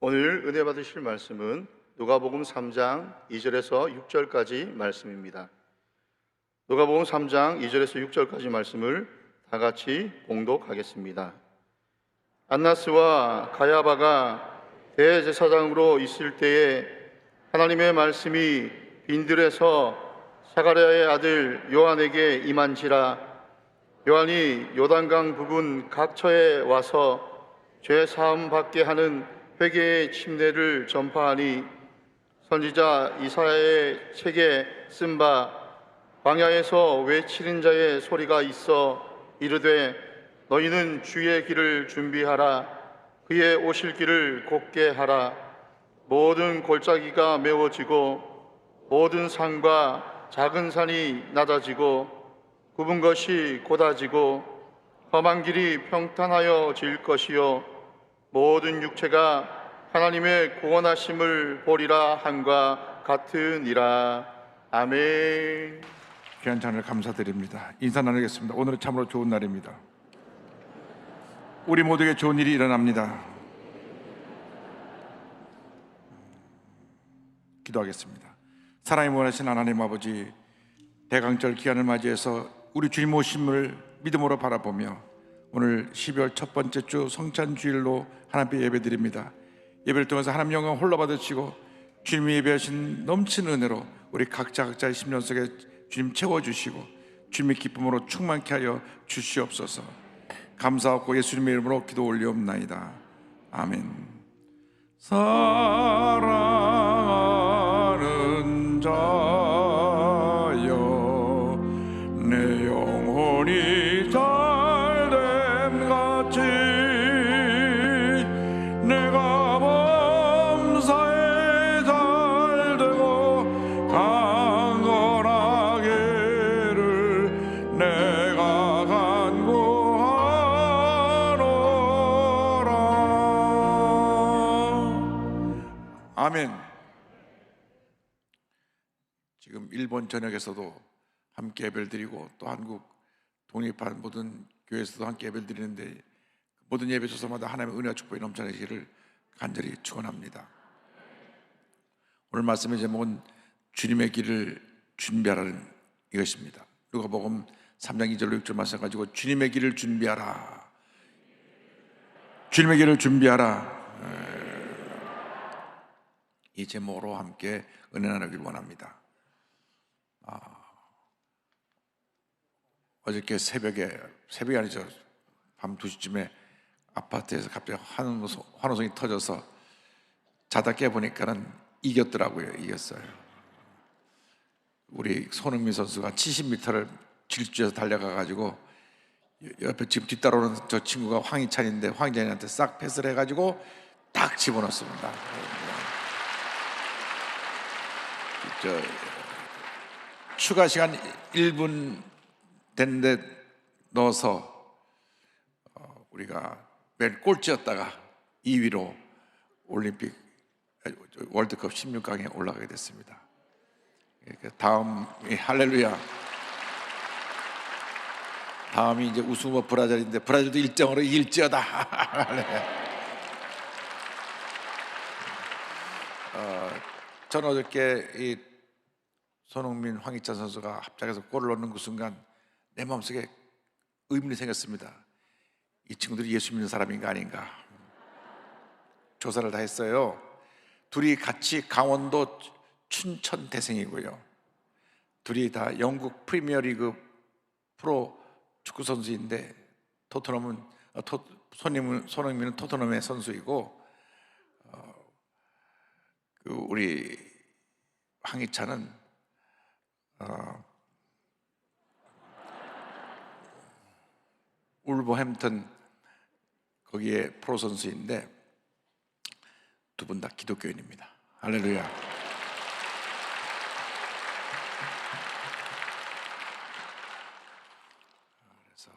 오늘 은혜 받으실 말씀은 누가복음 3장 2절에서 6절까지 말씀입니다. 누가복음 3장 2절에서 6절까지 말씀을 다 같이 봉독하겠습니다. 안나스와 가야바가 대제사장으로 있을 때에 하나님의 말씀이 빈들에서 사가랴의 아들 요한에게 임한지라. 요한이 요단강 부근 각처에 와서 죄 사함 받게 하는 회개의 침례를 전파하니, 선지자 이사야의 책에 쓴 바 광야에서 외치는 자의 소리가 있어 이르되 너희는 주의 길을 준비하라. 그의 오실 길을 곧게 하라. 모든 골짜기가 메워지고 모든 산과 작은 산이 낮아지고 굽은 것이 곧아지고 험한 길이 평탄하여질 것이요 모든 육체가 하나님의 구원하심을 보리라 함과 같으니라. 아멘. 귀한 찬을 감사드립니다. 인사 나누겠습니다. 오늘은 참으로 좋은 날입니다. 우리 모두에게 좋은 일이 일어납니다. 기도하겠습니다. 사랑이 원하신 하나님 아버지, 대강절 기간을 맞이해서 우리 주님 오심을 믿음으로 바라보며 오늘 12월 첫 번째 주 성찬 주일로 하나님께 예배드립니다. 예배를 통해서 하나님 영광 홀로 받으시고 주님이 예배하신 넘치는 은혜로 우리 각자의 심령 속에 주님 채워주시고 주님의 기쁨으로 충만케 하여 주시옵소서. 감사하고 예수님의 이름으로 기도 올리옵나이다. 아멘. 사랑하는 자여, 내 영혼이 잘됨 같이 내가 범사에 잘되고 강건하기를 내가 간구하노라. 아멘. 지금 일본 전역에서도 함께 예배를 드리고 또 한국 독립한 모든 교회에서도 함께 예배를 드리는데, 모든 예배 조서마다 하나님의 은혜와 축복이 넘쳐나기를 간절히 축원합니다. 오늘 말씀의 제목은 주님의 길을 준비하라는 이것입니다. 누가복음 3장 2절로 6절 말씀 가지고 주님의 길을 준비하라, 주님의 길을 준비하라, 이 제목으로 함께 은혜 나누길 원합니다. 어저께 새벽이 아니죠, 밤 2시쯤에 아파트에서 갑자기 환호성이 터져서 자다 깨보니까는 이겼어요. 우리 손흥민 선수가 70m를 질주해서 달려가가지고 옆에 지금 뒤따라오는 저 친구가 황희찬인데 황희찬이한테 싹 패스를 해가지고 딱 집어넣습니다. 추가 시간 1분 됐는데 넣어서 우리가 맨 꼴찌였다가 2위로 올림픽 월드컵 16강에 올라가게 됐습니다. 다음이 할렐루야. 다음이 이제 우승 브라질인데 브라질도 1점으로 이길지어다. 저는 어저께 이 손흥민, 황희찬 선수가 합작해서 골을 넣는 그 순간 내 마음속에 의문이 생겼습니다. 이 친구들이 예수 믿는 사람인가 아닌가. 조사를 다 했어요. 둘이 같이 강원도 춘천 태생이고요, 둘이 다 영국 프리미어리그 프로 축구 선수인데 손흥민은 토트넘의 선수이고, 우리 황희찬은 울버햄튼 거기에 프로 선수인데 두 분 다 기독교인입니다. 할렐루야. 그래서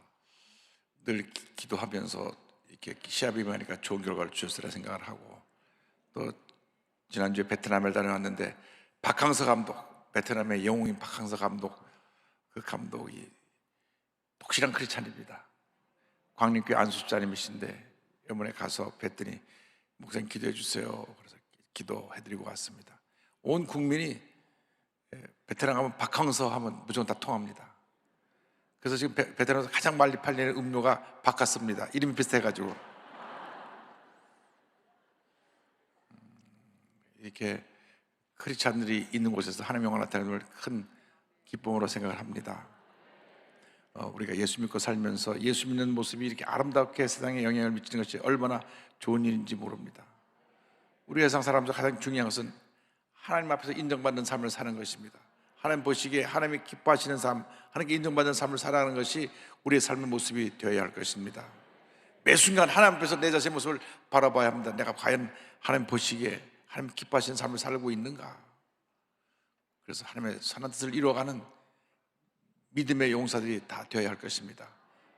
늘 기도하면서 이렇게 시합이 많으니까 좋은 결과를 주셨으라 생각을 하고, 또 지난주에 베트남을 다녀왔는데 박항서 감독, 베트남의 영웅인 박항서 감독, 그 감독이 독실한 크리스찬입니다. 광림교회 안수집사님이신데 이번에 가서 뵀더니 목사님 기도해 주세요. 그래서 기도해드리고 왔습니다. 온 국민이 베테랑 하면 박항서 하면 무조건 다 통합니다. 그래서 지금 베테랑에서 가장 많이 팔리는 음료가 바카스입니다. 이름이 비슷해가지고 이렇게 크리스찬들이 있는 곳에서 하나님의 영광 나타나는 걸 큰 기쁨으로 생각을 합니다. 우리가 예수 믿고 살면서 예수 믿는 모습이 이렇게 아름답게 세상에 영향을 미치는 것이 얼마나 좋은 일인지 모릅니다. 우리 세상 사람들 가장 중요한 것은 하나님 앞에서 인정받는 삶을 사는 것입니다. 하나님 보시기에 하나님이 기뻐하시는 삶, 하나님께 인정받는 삶을 살아가는 것이 우리의 삶의 모습이 되어야 할 것입니다. 매 순간 하나님 앞에서 내 자신의 모습을 바라봐야 합니다. 내가 과연 하나님 보시기에 하나님 기뻐하시는 삶을 살고 있는가? 그래서 하나님의 선한 뜻을 이루어가는 믿음의 용사들이 다 되어야 할 것입니다.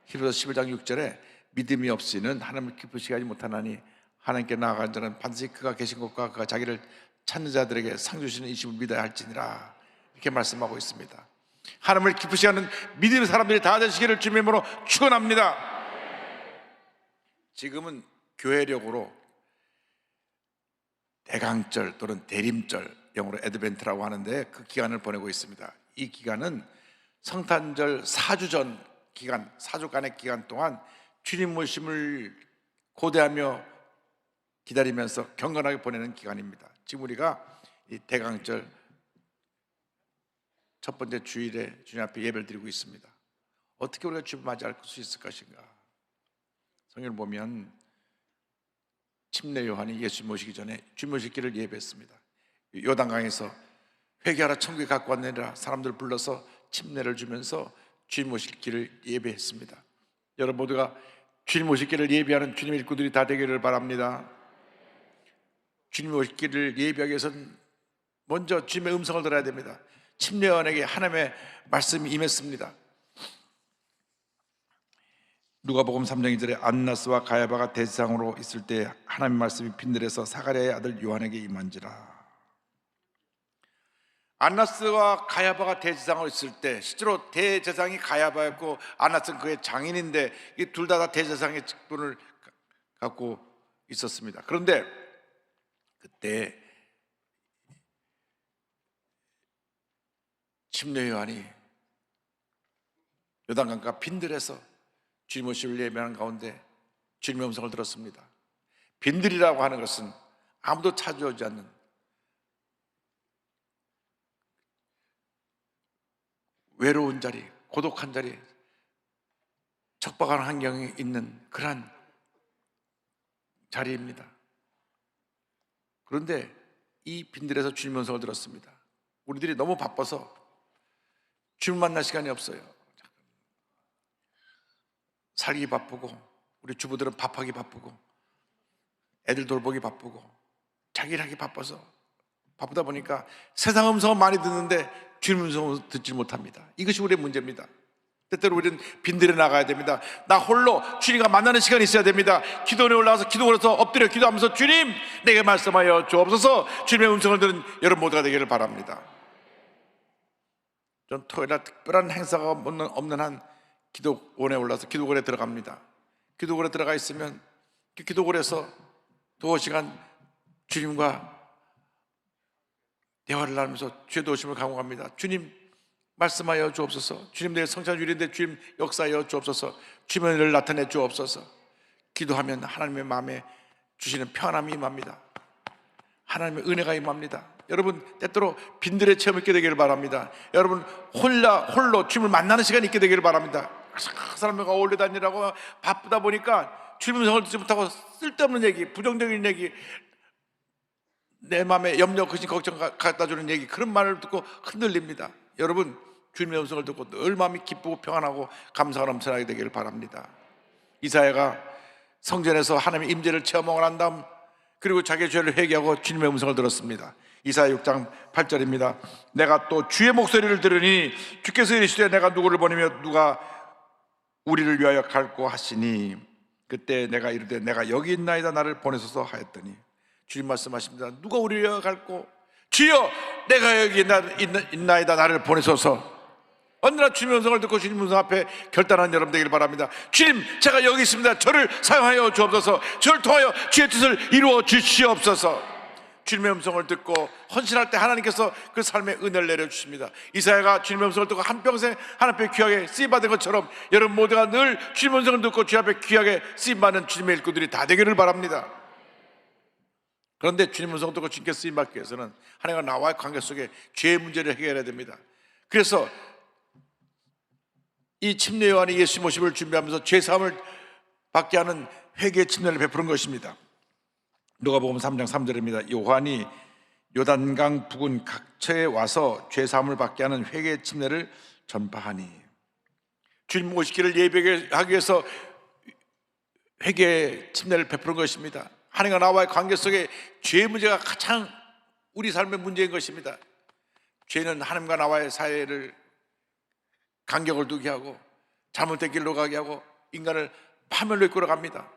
히브리서 11장 6절에 믿음이 없이는 하나님을 기쁘시게 하지 못하나니 하나님께 나아간 자는 반드시 그가 계신 곳과 그가 자기를 찾는 자들에게 상 주시는 이심을 믿어야 할지니라, 이렇게 말씀하고 있습니다. 하나님을 기쁘시게 하는 믿음의 사람들이 다 되시기를 주님의 이름으로 축원합니다. 지금은 교회력으로 대강절 또는 대림절, 영어로 애드벤트라고 하는데 그 기간을 보내고 있습니다. 이 기간은 성탄절 4주 전 기간, 4주간의 기간 동안 주님 오심을 고대하며 기다리면서 경건하게 보내는 기간입니다. 지금 우리가 이 대강절 첫 번째 주일에 주님 앞에 예배를 드리고 있습니다. 어떻게 우리가 주님을 맞이할 수 있을 것인가? 성경을 보면 침례 요한이 예수 모시기 전에 주님 모실 길을 예배했습니다. 요단강에서 회개하라 천국에 갖고 왔느니라 사람들을 불러서 침례를 주면서 주님 모실 길을 예배했습니다. 여러분 모두가 주님 모실 길을 예배하는 주님의 일꾼들이 다 되기를 바랍니다. 주님 모실 길을 예배하기 위해서는 먼저 주님의 음성을 들어야 됩니다. 침례 요한에게 하나님의 말씀이 임했습니다. 누가복음 3장 2절에 안나스와 가야바가 대제사장으로 있을 때 하나님의 말씀이 빈들에서 사가랴의 아들 요한에게 임한지라. 안나스와 가야바가 대제사장으로 있을 때, 실제로 대제사장이 가야바였고 안나스는 그의 장인인데 이 둘 다 대제사장의 직분을 갖고 있었습니다. 그런데 그때 침례 요한이 요단강가 빈들에서 주님 오심을 예배하는 가운데 주님의 음성을 들었습니다. 빈들이라고 하는 것은 아무도 찾아오지 않는 외로운 자리, 고독한 자리, 척박한 환경에 있는 그러한 자리입니다. 그런데 이 빈들에서 주님의 음성을 들었습니다. 우리들이 너무 바빠서 주님 만날 시간이 없어요. 살기 바쁘고, 우리 주부들은 밥하기 바쁘고, 애들 돌보기 바쁘고, 자기 일하기 바빠서 바쁘다 보니까 세상 음성은 많이 듣는데 주님 음성을 듣지 못합니다. 이것이 우리의 문제입니다. 때때로 우리는 빈들에 나가야 됩니다. 나 홀로 주님과 만나는 시간이 있어야 됩니다. 기도원에 올라가서 기도원에서 엎드려 기도하면서 주님 내게 말씀하여 주옵소서, 주님의 음성을 들은 여러분 모두가 되기를 바랍니다. 전 토요일날 특별한 행사가 없는 한 기도원에 올라서 기도원에 들어갑니다. 기도원에 들어가 있으면 그 기도원에서 두어 시간 주님과 대화를 나누면서 죄 도우심을 강구합니다. 주님 말씀하여 주옵소서, 주님 내일 성찬주일인데 주님 역사하여 주옵소서, 주님의 은혜를 나타내 주옵소서. 기도하면 하나님의 마음에 주시는 평안함이 임합니다. 하나님의 은혜가 임합니다. 여러분 때때로 빈들의 체험이 있게 되기를 바랍니다. 여러분 홀로 주님을 만나는 시간이 있게 되기를 바랍니다. 그 사람과 어울려 다니라고 바쁘다 보니까 주님의 성을 듣지 못하고 쓸데없는 얘기, 부정적인 얘기, 내 마음에 염려, 근심, 걱정 갖다 주는 얘기, 그런 말을 듣고 흔들립니다. 여러분 주님의 음성을 듣고 늘 마음이 기쁘고 평안하고 감사가 넘쳐나게 되기를 바랍니다. 이사야가 성전에서 하나님의 임재를 체험하고 난 다음 그리고 자기의 죄를 회개하고 주님의 음성을 들었습니다. 이사야 6장 8절입니다. 내가 또 주의 목소리를 들으니 주께서 이르시되 내가 누구를 보내며 누가 우리를 위하여 갈고 하시니 그때 내가 이르되 내가 여기 있나이다 나를 보내소서 하였더니, 주님 말씀하십니다. 누가 우리를 위하여 갈고? 주여 내가 여기 있나이다 나를 보내소서. 언제나 주님의 음성을 듣고 주님 음성 앞에 결단하는 여러분 되길 바랍니다. 주님, 제가 여기 있습니다. 저를 사용하여 주옵소서. 저를 통하여 주의 뜻을 이루어 주시옵소서. 주님의 음성을 듣고 헌신할 때 하나님께서 그 삶의 은혜를 내려주십니다. 이사야가 주님의 음성을 듣고 한평생 하나님 앞에 귀하게 쓰임받은 것처럼 여러분 모두가 늘 주님의 음성을 듣고 주 앞에 귀하게 쓰임받는 주님의 일꾼들이 다 되기를 바랍니다. 그런데 주님의 음성을 듣고 주님께 쓰임받기 위해서는 하나님과 나와의 관계 속에 죄의 문제를 해결해야 됩니다. 그래서 이 침례 요한이 예수 모심을 준비하면서 죄사함을 받게 하는 회개의 침례를 베푸는 것입니다. 누가복음 3장 3절입니다. 요한이 요단강 부근 각처에 와서 죄사함을 받게 하는 회개의 침례를 전파하니, 주님 오시기를 예배하기 위해서 회개의 침례를 베푸는 것입니다. 하나님과 나와의 관계 속에 죄의 문제가 가장 우리 삶의 문제인 것입니다. 죄는 하나님과 나와의 사이를 간격을 두게 하고 잘못된 길로 가게 하고 인간을 파멸로 이끌어 갑니다.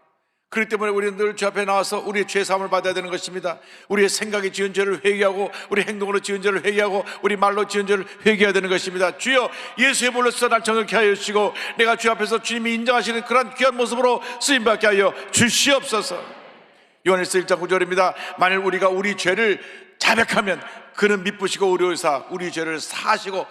그렇기 때문에 우리는 늘 주 앞에 나와서 우리의 죄 사함을 받아야 되는 것입니다. 우리의 생각이 지은 죄를 회개하고 우리 행동으로 지은 죄를 회개하고 우리 말로 지은 죄를 회개해야 되는 것입니다. 주여, 예수의 볼로 쓰사 날 정결케 하여 주시고 내가 주 앞에서 주님이 인정하시는 그런 귀한 모습으로 쓰임받게 하여 주시옵소서. 요한일서 1장 9절입니다. 만일 우리가 우리 죄를 자백하면 그는 미쁘시고 의로우사 우리 죄를 사하시고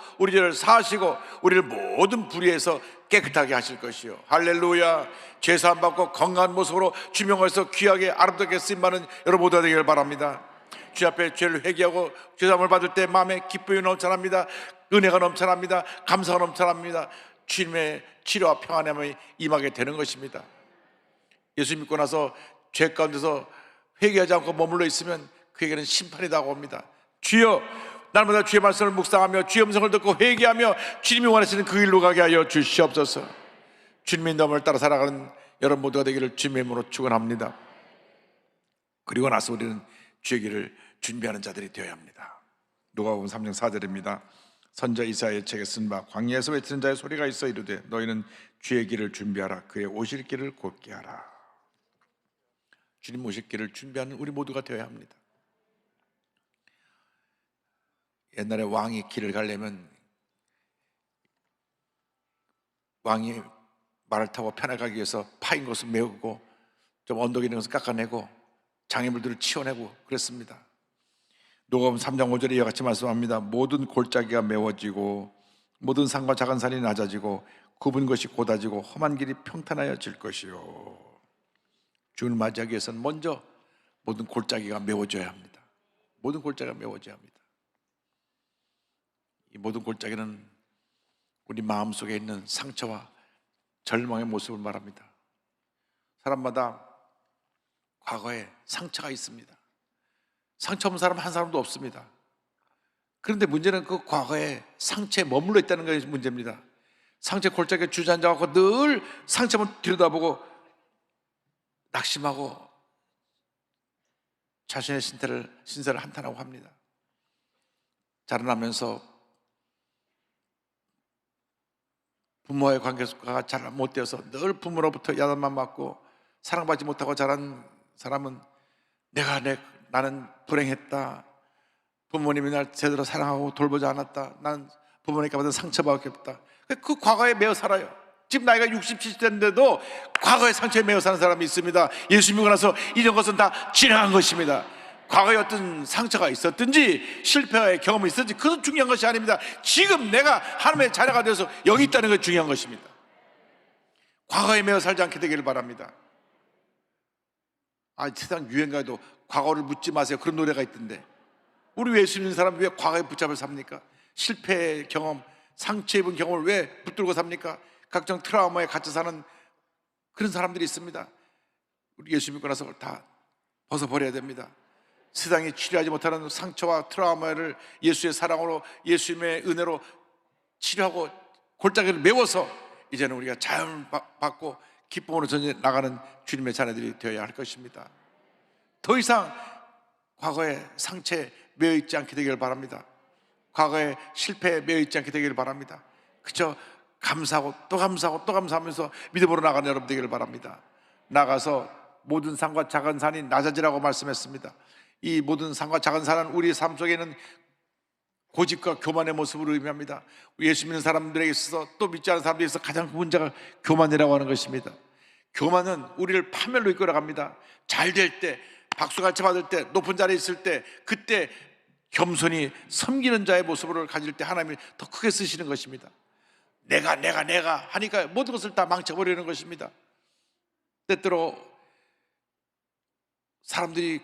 우리를 모든 불의에서 깨끗하게 하실 것이요. 할렐루야. 죄사함 받고 건강한 모습으로 주명에서 귀하게 아름답게 쓰임받는 여러분 모두가 되기를 바랍니다. 주 앞에 죄를 회개하고 죄사함을 받을 때 마음에 기쁨이 넘쳐납니다. 은혜가 넘쳐납니다. 감사가 넘쳐납니다. 주님의 치료와 평안함이 임하게 되는 것입니다. 예수 믿고 나서 죄 가운데서 회개하지 않고 머물러 있으면 그에게는 심판이 다가옵니다. 주여, 날마다 주의 말씀을 묵상하며 주의 음성을 듣고 회개하며 주님이 원하시는 그 길로 가게 하여 주시옵소서. 주님의 인도함을 따라 살아가는 여러분 모두가 되기를 주님의 이름으로 축원합니다. 그리고 나서 우리는 주의 길을 준비하는 자들이 되어야 합니다. 누가복음 3장 4절입니다. 선자 이사야의 책에 쓴 바 광야에서 외치는 자의 소리가 있어 이르되 너희는 주의 길을 준비하라. 그의 오실 길을 곧게 하라. 주님 오실 길을 준비하는 우리 모두가 되어야 합니다. 옛날에 왕이 길을 가려면 왕이 말을 타고 편하게 가기 위해서 파인 것을 메우고 좀 언덕 있는 것을 깎아내고 장애물들을 치워내고 그랬습니다. 누가복음 3장 5절에 이와 같이 말씀합니다. 모든 골짜기가 메워지고 모든 산과 작은 산이 낮아지고 굽은 것이 곧아지고 험한 길이 평탄하여질 것이요. 주를 맞이하기 위해서는 먼저 모든 골짜기가 메워져야 합니다. 모든 골짜기가 메워져야 합니다. 이 모든 골짜기는 우리 마음속에 있는 상처와 절망의 모습을 말합니다. 사람마다 과거에 상처가 있습니다. 상처 없는 사람 한 사람도 없습니다. 그런데 문제는 그 과거에 상처에 머물러 있다는 것이 문제입니다. 상처 골짜기에 주저앉아서 늘 상처만 들여다보고 낙심하고 자신의 신세를 한탄하고 합니다. 자라나면서 부모와의 관계가 잘 못 되어서 늘 부모로부터 야단만 맞고 사랑받지 못하고 자란 사람은 나는 불행했다. 부모님이 날 제대로 사랑하고 돌보지 않았다. 나는 부모님께 받은 상처밖에 없다. 그 과거에 매여 살아요. 지금 나이가 60, 70대인데도 과거의 상처에 매여 사는 사람이 있습니다. 예수 믿고 나서 이전 것은 다 지나간 것입니다. 과거에 어떤 상처가 있었든지 실패의 경험이 있었든지 그것은 중요한 것이 아닙니다. 지금 내가 하나님의 자녀가 되어서 여기 있다는 것이 중요한 것입니다. 과거에 매여 살지 않게 되기를 바랍니다. 세상 유행가에도 과거를 묻지 마세요 그런 노래가 있던데 우리 왜 예수 믿는 사람이 왜 과거에 붙잡혀 삽니까? 실패의 경험, 상처 입은 경험을 왜 붙들고 삽니까? 각종 트라우마에 갇혀 사는 그런 사람들이 있습니다. 우리 예수 믿고 나서 다 벗어버려야 됩니다. 세상이 치료하지 못하는 상처와 트라우마를 예수의 사랑으로 예수님의 은혜로 치료하고 골짜기를 메워서 이제는 우리가 자유를 받고 기쁨으로 전해 나가는 주님의 자녀들이 되어야 할 것입니다. 더 이상 과거의 상처에 매여 있지 않게 되기를 바랍니다. 과거의 실패에 매여 있지 않게 되기를 바랍니다. 그저 감사하고 또 감사하고 또 감사하면서 믿음으로 나가는 여러분 되기를 바랍니다. 나가서 모든 산과 작은 산이 낮아지라고 말씀했습니다. 이 모든 산과 작은 산은 우리 삶 속에는 고집과 교만의 모습을 의미합니다. 예수 믿는 사람들에게 있어서, 또 믿지 않는 사람들에게 있어서 가장 큰 문제가 교만이라고 하는 것입니다. 교만은 우리를 파멸로 이끌어갑니다. 잘 될 때, 박수갈채 받을 때, 높은 자리에 있을 때, 그때 겸손히 섬기는 자의 모습을 가질 때 하나님이 더 크게 쓰시는 것입니다. 내가 하니까 모든 것을 다 망쳐버리는 것입니다. 때때로 사람들이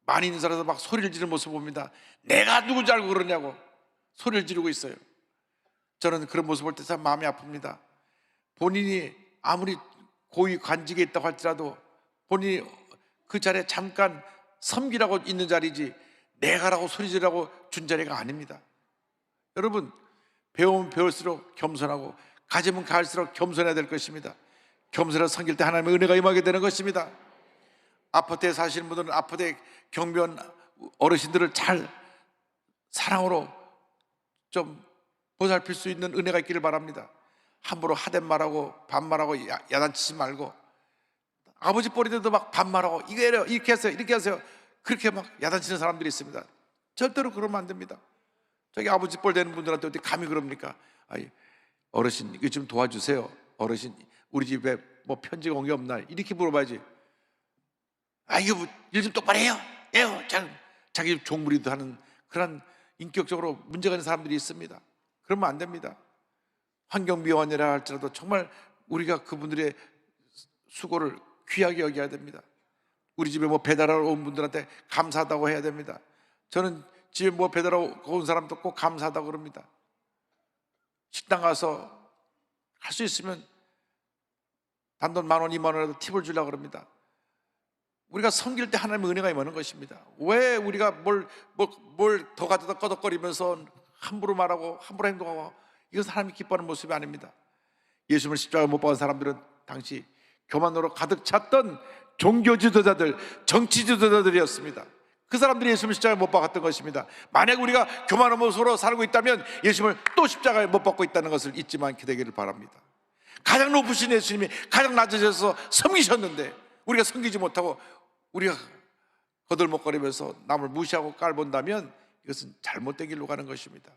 많이 있는 사람에서 막 소리를 지르는 모습을 봅니다. 내가 누군지 알고 그러냐고 소리를 지르고 있어요. 저는 그런 모습을 볼 때 참 마음이 아픕니다. 본인이 아무리 고위 관직에 있다고 할지라도 본인이 그 자리에 잠깐 섬기라고 있는 자리지 내가라고 소리 지르라고 준 자리가 아닙니다. 여러분, 배우면 배울수록 겸손하고 가지면 갈수록 겸손해야 될 것입니다. 겸손해서 섬길 때 하나님의 은혜가 임하게 되는 것입니다. 아파트에 사시는 분들은 아파트에 경비원 어르신들을 잘 사랑으로 좀 보살필 수 있는 은혜가 있기를 바랍니다. 함부로 하된 말하고 반말하고 야단치지 말고, 아버지 뻘인데도 막 반말하고 이렇게 하세요 이렇게 하세요 그렇게 막 야단치는 사람들이 있습니다. 절대로 그러면 안 됩니다. 저기 아버지 뻘 되는 분들한테 어떻게 감히 그럽니까? 아이, 어르신 이거 좀 도와주세요. 어르신 우리 집에 뭐 편지가 온 게 없나 이렇게 물어봐야지. 이거 일 좀 똑바로 해요. 자기 종무리도 하는 그런 인격적으로 문제가 있는 사람들이 있습니다. 그러면 안 됩니다. 환경미화원이라 할지라도 정말 우리가 그분들의 수고를 귀하게 여겨야 됩니다. 우리 집에 뭐 배달하러 온 분들한테 감사하다고 해야 됩니다. 저는 집에 뭐 배달하러 온 사람도 꼭 감사하다고 그럽니다. 식당 가서 할 수 있으면 단돈 10,000원, 20,000원이라도 팁을 주려고 그럽니다. 우리가 섬길 때 하나님의 은혜가 임하는 것입니다. 왜 우리가 뭘 더 가져다 꺼덕거리면서 함부로 말하고 함부로 행동하고, 이것은 하나님이 기뻐하는 모습이 아닙니다. 예수님을 십자가에 못 박은 사람들은 당시 교만으로 가득 찼던 종교 지도자들, 정치 지도자들이었습니다. 그 사람들이 예수님을 십자가에 못 박았던 것입니다. 만약 우리가 교만한 모습으로 살고 있다면 예수님을 또 십자가에 못 박고 있다는 것을 잊지 않게 되기를 바랍니다. 가장 높으신 예수님이 가장 낮아져서 섬기셨는데 우리가 섬기지 못하고 우리가 거들먹거리면서 남을 무시하고 깔본다면 이것은 잘못된 길로 가는 것입니다.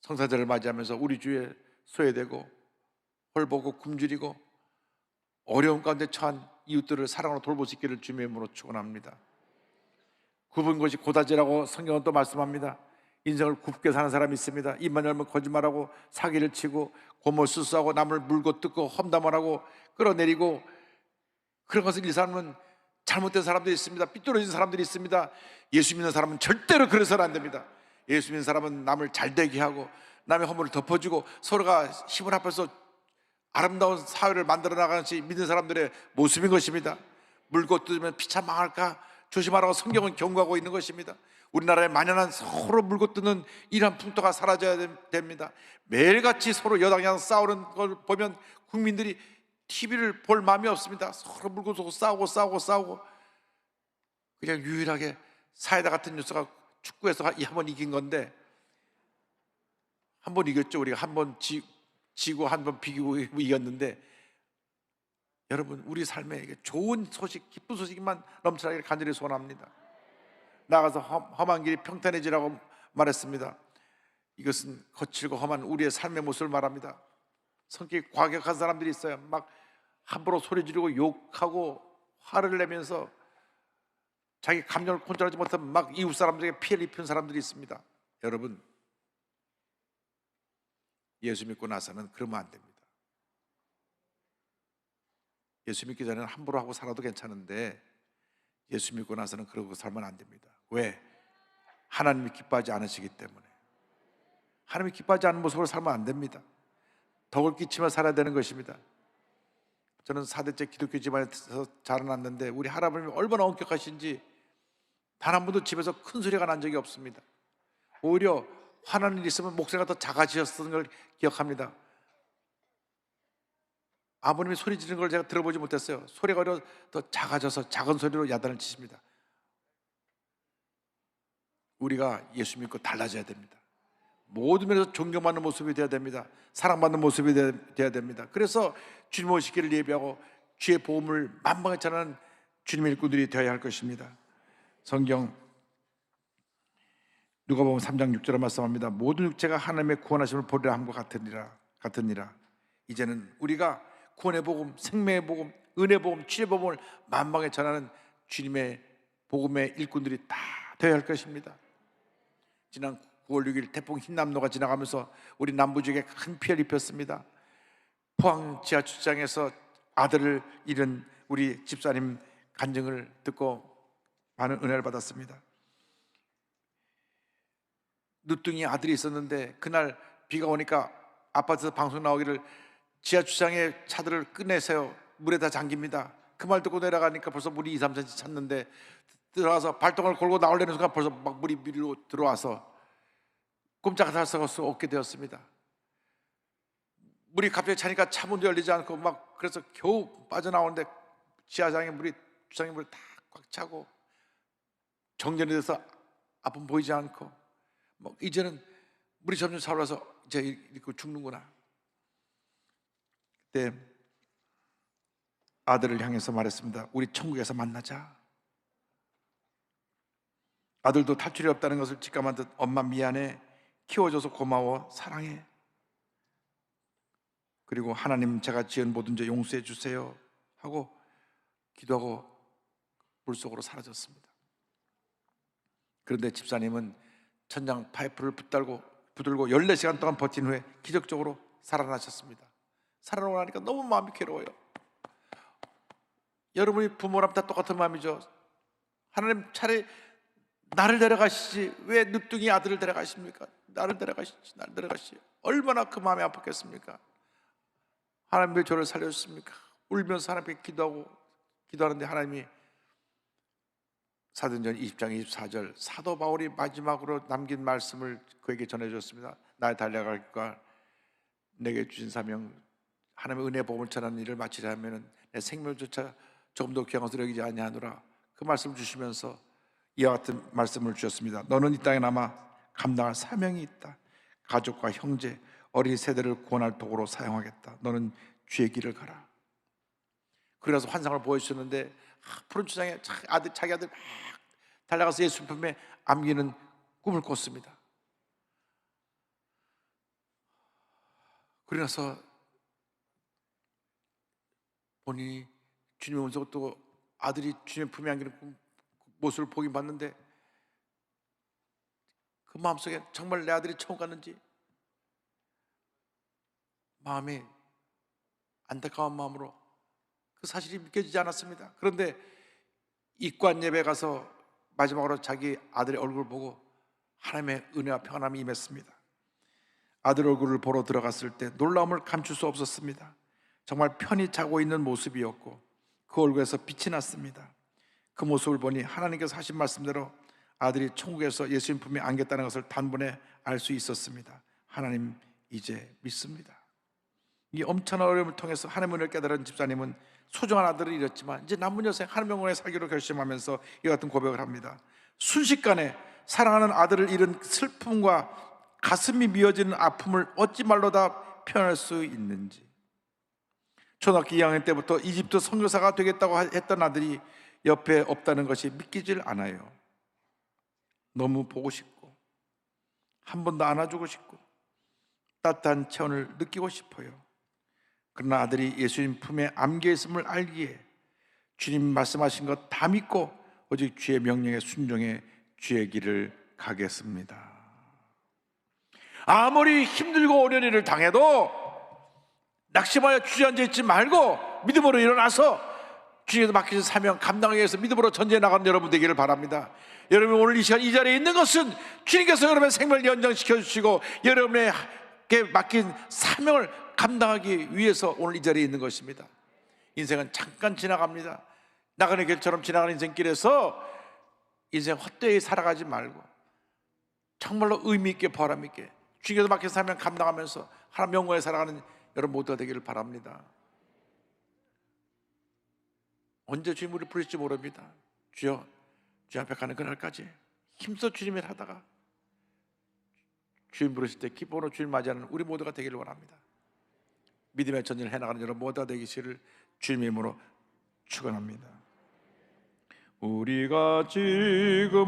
성사절을 맞이하면서 우리 주에 소외되고 홀보고 굶주리고 어려운 가운데 처한 이웃들을 사랑으로 돌볼 수 있기를 주님의 이름으로 축원합니다. 굽은 것이 고다지라고 성경은 또 말씀합니다. 인생을 굽게 사는 사람이 있습니다. 입만 열면 거짓말하고 사기를 치고 고모수수하고 남을 물고 뜯고 험담을 하고 끌어내리고, 그런 것을 이 사람은 잘못된 사람들이 있습니다. 삐뚤어진 사람들이 있습니다. 예수 믿는 사람은 절대로 그래서는 안 됩니다. 예수 믿는 사람은 남을 잘되게 하고 남의 허물을 덮어주고 서로가 힘을 합해서 아름다운 사회를 만들어 나가는 것이 믿는 사람들의 모습인 것입니다. 물고 뜯으면 피차 망할까 조심하라고 성경은 경고하고 있는 것입니다. 우리나라에 만연한 서로 물고 뜯는 이러한 풍토가 사라져야 됩니다. 매일같이 서로 여당이랑 싸우는 걸 보면 국민들이 TV를 볼 마음이 없습니다. 서로 물고 싸우고 그냥 유일하게 사이다 같은 뉴스가 축구에서 한 번 이긴 건데, 한 번 이겼죠. 우리가 한 번 지고 한 번 비기고 이겼는데, 여러분 우리 삶에 좋은 소식, 기쁜 소식만 넘쳐나기를 간절히 소원합니다. 나가서 험한 길이 평탄해지라고 말했습니다. 이것은 거칠고 험한 우리의 삶의 모습을 말합니다. 성격이 과격한 사람들이 있어요. 막 함부로 소리 지르고 욕하고 화를 내면서 자기 감정을 컨트롤하지 못하면 막 이웃 사람들에게 피해를 입히는 사람들이 있습니다. 여러분, 예수 믿고 나서는 그러면 안 됩니다. 예수 믿기 전에는 함부로 하고 살아도 괜찮은데 예수 믿고 나서는 그러고 살면 안 됩니다. 왜? 하나님이 기뻐하지 않으시기 때문에. 하나님이 기뻐하지 않는 모습으로 살면 안 됩니다. 덕을 끼치며 살아야 되는 것입니다. 저는 4대째 기독교 집안에서 자라났는데 우리 할아버님이 얼마나 엄격하신지 단 한 번도 집에서 큰 소리가 난 적이 없습니다. 오히려 화나는 일이 있으면 목소리가 더 작아지셨던 걸 기억합니다. 아버님이 소리 지르는 걸 제가 들어보지 못했어요. 소리가 오히려 더 작아져서 작은 소리로 야단을 치십니다. 우리가 예수 믿고 달라져야 됩니다. 모든 면에서 존경받는 모습이 되어야 됩니다. 사랑받는 모습이 되어야 됩니다. 그래서 주님 오시기를 예비하고 주의 보험을 만방에 전하는 주님의 일꾼들이 되어야 할 것입니다. 성경 누가복음 3장 6절에 말씀합니다. 모든 육체가 하나님의 구원하심을 보리라 함과 같으니라. 이제는 우리가 구원의 복음, 생명의 복음, 은혜 복음, 치유 복음을 만방에 전하는 주님의 복음의 일꾼들이 다 되어야 할 것입니다. 지난 9월 6일 태풍 흰남노가 지나가면서 우리 남부 지역에 큰 피해를 입혔습니다. 포항 지하주차장에서 아들을 잃은 우리 집사님 간증을 듣고 많은 은혜를 받았습니다. 늦둥이 아들이 있었는데 그날 비가 오니까 아파트에서 방송 나오기를 지하주차장에 차들을 꺼내세요, 물에 다 잠깁니다. 그 말 듣고 내려가니까 벌써 물이 2, 3cm 찼는데 들어가서 발동을 걸고 나오려는 순간 벌써 막 물이 위로 들어와서 꼼짝할 수 없게 되었습니다. 물이 갑자기 차니까 차 문도 열리지 않고 막 그래서 겨우 빠져나오는데 지하장에 물이, 주차장에 물이 다 꽉 차고 정전이 돼서 앞은 보이지 않고 뭐 이제는 물이 점점 차올라서 이제 이렇게 죽는구나. 그때 아들을 향해서 말했습니다. 우리 천국에서 만나자. 아들도 탈출이 없다는 것을 직감한 듯 엄마 미안해, 키워줘서 고마워, 사랑해, 그리고 하나님 제가 지은 모든 죄 용서해 주세요 하고 기도하고 물속으로 사라졌습니다. 그런데 집사님은 천장 파이프를 붙들고 14시간 동안 버틴 후에 기적적으로 살아나셨습니다. 살아나고 나니까 너무 마음이 괴로워요. 여러분이 부모랑 다 똑같은 마음이죠. 하나님 차라리 나를 데려가시지 왜 늦둥이 아들을 데려가십니까? 나를 데려가시지. 얼마나 그 마음이 아팠겠습니까? 하나님 왜 저를 살려주십니까? 울면서 하나님께 기도하는데 하나님이 사도행전 20장 24절 사도 바울이 마지막으로 남긴 말씀을 그에게 전해줬습니다. 나의 달려갈 길 내게 주신 사명, 하나님의 은혜 복음을 전하는 일을 마치려 하면 내 생명조차 조금 더 귀한 것을 여기지 아니하노라. 그 말씀을 주시면서 이와 같은 말씀을 주셨습니다. 너는 이 땅에 남아 감당할 사명이 있다. 가족과 형제, 어린 세대를 구원할 도구로 사용하겠다. 너는 주의 길을 가라. 그래서 환상을 보여주셨는데 푸른 추장에 자기 아들 막 달려가서 예수 품에 안기는 꿈을 꿨습니다. 그러나서 본인이 주님의 오면서 또 아들이 주님의 품에 안기는 모습을 보긴 봤는데 그 마음속에 정말 내 아들이 처음 갔는지 마음이 안타까운 마음으로 그 사실이 믿겨지지 않았습니다. 그런데 입관 예배 가서 마지막으로 자기 아들의 얼굴을 보고 하나님의 은혜와 평안함이 임했습니다. 아들 얼굴을 보러 들어갔을 때 놀라움을 감출 수 없었습니다. 정말 편히 자고 있는 모습이었고 그 얼굴에서 빛이 났습니다. 그 모습을 보니 하나님께서 하신 말씀대로 아들이 천국에서 예수님 품에 안겼다는 것을 단번에 알 수 있었습니다. 하나님 이제 믿습니다. 이 엄청난 어려움을 통해서 하나님의 은혜를 깨달은 집사님은 소중한 아들을 잃었지만 이제 남은 여생 하나님의 영광에 살기로 결심하면서 이 같은 고백을 합니다. 순식간에 사랑하는 아들을 잃은 슬픔과 가슴이 미어지는 아픔을 어찌 말로 다 표현할 수 있는지. 초등학교 2학년 때부터 이집트 선교사가 되겠다고 했던 아들이 옆에 없다는 것이 믿기질 않아요. 너무 보고 싶고 한 번 더 안아주고 싶고 따뜻한 체온을 느끼고 싶어요. 그러나 아들이 예수님 품에 안겨 있음을 알기에 주님 말씀하신 것 다 믿고 오직 주의 명령에 순종해 주의 길을 가겠습니다. 아무리 힘들고 어려운 일을 당해도 낙심하여 주저앉아 있지 말고 믿음으로 일어나서 주님께서 맡기신 사명 감당하기 위해서 믿음으로 전진해 나가는 여러분 되기를 바랍니다. 여러분 오늘 이 시간 이 자리에 있는 것은 주님께서 여러분의 생명을 연장시켜 주시고 여러분에게 맡긴 사명을 감당하기 위해서 오늘 이 자리에 있는 것입니다. 인생은 잠깐 지나갑니다. 나그네 길처럼 지나가는 인생길에서 인생 헛되이 살아가지 말고 정말로 의미 있게 보람 있게 주님께서 맡긴 사명 감당하면서 하나님 영광에 살아가는 여러분 모두가 되기를 바랍니다. 언제 주님 우리를 부르실지 모릅니다. 주여 주 앞에 가는 그날까지 힘써 주님을 하다가 주님 부르실 때 기쁨으로 주님 맞이하는 우리 모두가 되기를 원합니다. 믿음의 전진을 해나가는 여러분 모두가 되기를 주님의 이름으로 축원합니다. 우리가 지금은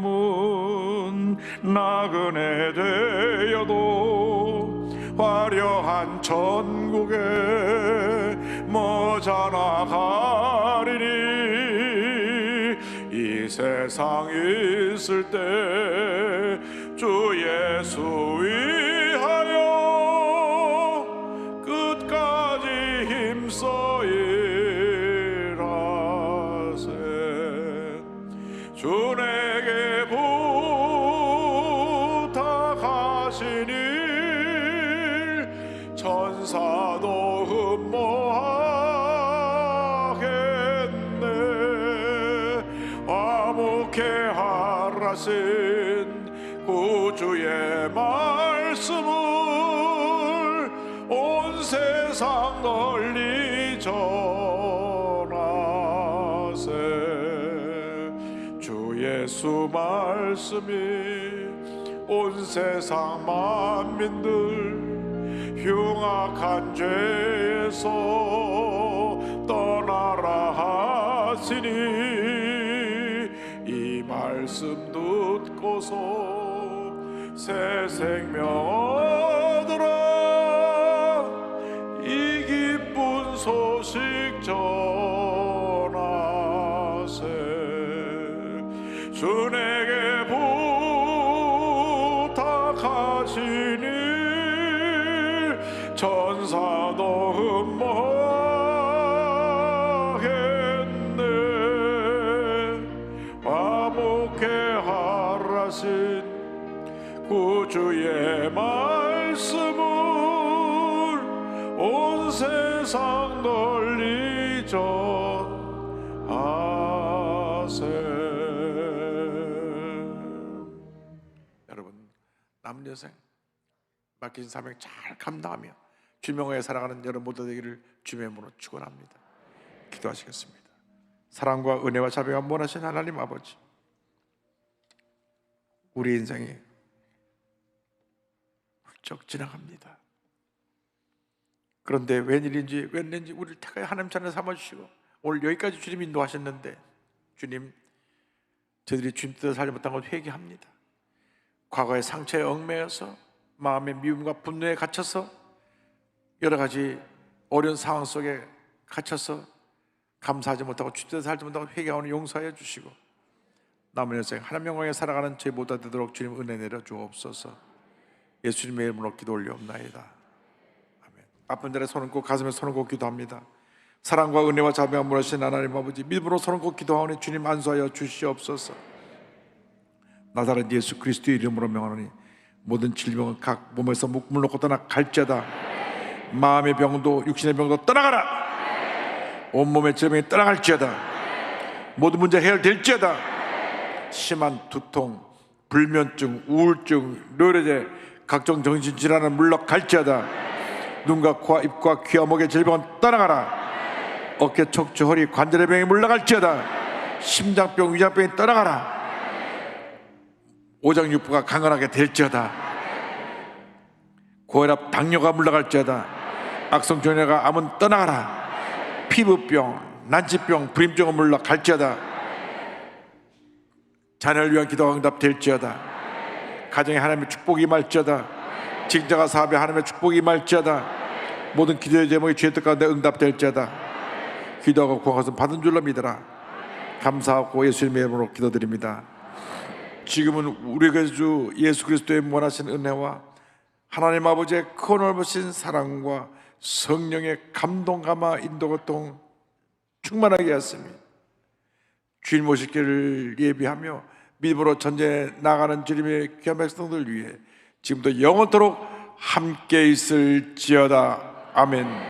나그네 되어도 화려한 천국에 머자나 가리니 이 세상 있을 때 주 예수 위하여 끝까지 힘써 일하세. 주 내게 부탁하신 일 천사도 흠모하겠네. 화목해 하라신 구주의 말씀을 온 세상 널리 전하세. 주 예수 말씀이 온 세상 만민들 흉악한 죄에서 떠나라 하시니 이 말씀 듣고서 새 생명 얻으라. 이 기쁜 소식 전하세. 주 내게 부탁하신 일 천사도 흠모하겠네. 화목해 하라신 구주의 말씀을 온 세상 널리 전하세. 여러분, 남은 여생 맡긴 사명 잘 감당하며 주명하에 살아가는 여러분 모두 되기를 주의 이름으로 축원합니다. 기도하시겠습니다. 사랑과 은혜와 자비가 원하신 하나님 아버지, 우리 인생이 훌쩍 지나갑니다. 그런데 웬일인지 우리를 택하여 하나님 자녀 삼아주시고 오늘 여기까지 주님 인도하셨는데, 주님, 저희들이 주님 뜻대로 살지 못한 걸 회개합니다. 과거의 상처에 얽매여서 마음의 미움과 분노에 갇혀서 여러 가지 어려운 상황 속에 갇혀서 감사하지 못하고 주님 뜻대로 살지 못하고 회개하오니 용서하여 주시고, 남은 인생 하나님 영광에 살아가는 저희보다 되도록 주님 은혜 내려 주옵소서. 예수님의 이름으로 기도 올려옵나이다. 아멘. 아픈 자의 손을 꼭 가슴에 손을 꼭 기도합니다. 사랑과 은혜와 자비가 물으신 하나님 아버지, 믿음으로 손을 꼭 기도하오니 주님 안수하여 주시옵소서. 나사렛 예수 그리스도의 이름으로 명하노니 모든 질병은 각 몸에서 물 놓고 떠나 갈지어다. 마음의 병도 육신의 병도 떠나가라. 온몸의 질병이 떠나갈지어다. 모든 문제 해결될지어다. 심한 두통, 불면증, 우울증, 뇌혈제, 각종 정신질환은 물러갈지어다. 눈과 코와 입과 귀와 목의 질병은 떠나가라. 어깨, 척추, 허리, 관절의 병이 물러갈지어다. 심장병, 위장병이 떠나가라. 오장육부가 강건하게 될지어다. 고혈압, 당뇨가 물러갈지어다. 악성종양과 암은 떠나가라. 피부병, 난치병, 불임증은 물러갈지어다. 자녀를 위한 기도가 응답될지어다. 가정에 하나님의 축복이 임할지어다. 직장과 사업에 하나님의 축복이 임할지어다. 모든 기도의 제목이 주의 뜻 가운데 응답될지어다. 기도하고 구한 것은 받은 줄로 믿으라. 감사하고 예수님의 이름으로 기도드립니다. 지금은 우리에게 주 예수 그리스도의 무한하신 은혜와 하나님 아버지의 큰 넓으신 사랑과 성령의 감동, 감화, 인도, 고통 충만하게 하였습니다. 주인 모시기를 예비하며 믿음으로 전쟁에 나가는 주님의 귀한 백성들 위해 지금도 영원토록 함께 있을지어다. 아멘.